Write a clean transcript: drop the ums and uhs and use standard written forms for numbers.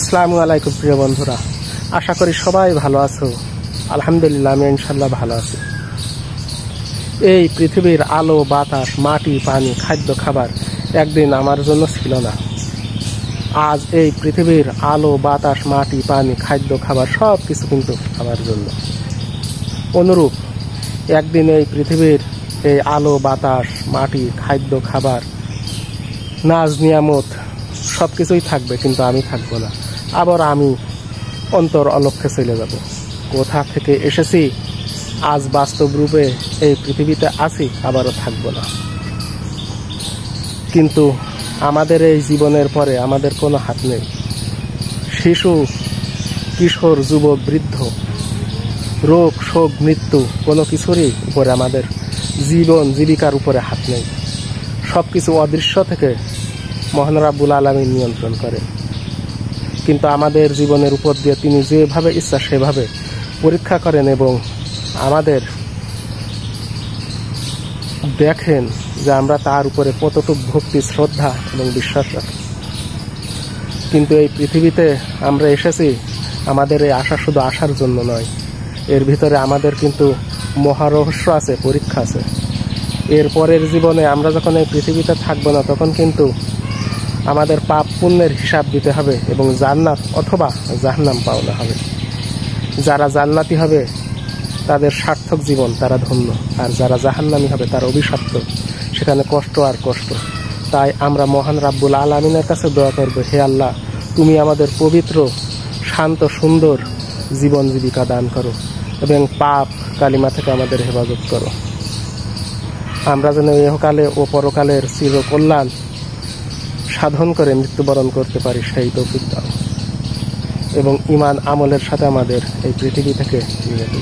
আসসালামু আলাইকুম প্রিয় বন্ধুরা, আশা করি সবাই ভালো আছো। আলহামদুলিল্লাহ, আমি ইনশাল্লাহ ভালো আছি। এই পৃথিবীর আলো, বাতাস, মাটি, পানি, খাদ্য, খাবার একদিন আমার জন্য ছিল না। আজ এই পৃথিবীর আলো, বাতাস, মাটি, পানি, খাদ্য, খাবার সব কিছু কিন্তু আমার জন্য। অনুরূপ একদিন এই পৃথিবীর এই আলো, বাতাস, মাটি, খাদ্য, খাবার, নাজ, নিয়ামত সব কিছুই থাকবে, কিন্তু আমি থাকবো না। আবার আমি অন্তর অলক্ষ্যে চলে যাব। কোথা থেকে এসেছি, আজ বাস্তব রূপে এই পৃথিবীতে আছি, আবারও থাকবো না। কিন্তু আমাদের এই জীবনের পরে আমাদের কোনো হাত নেই। শিশু, কিশোর, যুবক, বৃদ্ধ, রোগ, শোক, মৃত্যু কোনো কিছুরই উপরে আমাদের জীবন জীবিকার উপরে হাত নেই। সব কিছু অদৃশ্য থেকে মহান রাব্বুল আলামিন নিয়ন্ত্রণ করে। কিন্তু আমাদের জীবনের উপর দিয়ে তিনি যেভাবে ইচ্ছা সেভাবে পরীক্ষা করেন এবং আমাদের দেখেন যে আমরা তার উপরে কতটুকু ভক্তি, শ্রদ্ধা এবং বিশ্বাস রাখি। কিন্তু এই পৃথিবীতে আমরা এসেছি আমাদের এই আশা শুধু আসার জন্য নয়, এর ভিতরে আমাদের কিন্তু মহারহস্য আছে, পরীক্ষা আছে। এর পরের জীবনে আমরা যখন এই পৃথিবীতে থাকবো না, তখন কিন্তু আমাদের পাপ পুণ্যের হিসাব দিতে হবে এবং জান্নাত অথবা জাহান্নাম পাওনা হবে। যারা জান্নাতি হবে তাদের সার্থক জীবন, তারা ধন্য। আর যারা জাহান্নামী হবে তারা অভিশপ্ত, সেখানে কষ্ট আর কষ্ট। তাই আমরা মহান রাব্বুল আলামিনের কাছে দোয়া করব, হে আল্লাহ, তুমি আমাদের পবিত্র, শান্ত, সুন্দর জীবন জীবিকা দান করো এবং পাপ কালিমা থেকে আমাদের হেফাজত করো। আমরা যেন ইহকালে ও পরকালের চির কল্যাণ সাধন করে মৃত্যুবরণ করতে পারি, সেই তৌফিক দাও এবং ঈমান আমলের সাথে আমাদের এই পৃথিবী থেকে নিয়ে যাবে।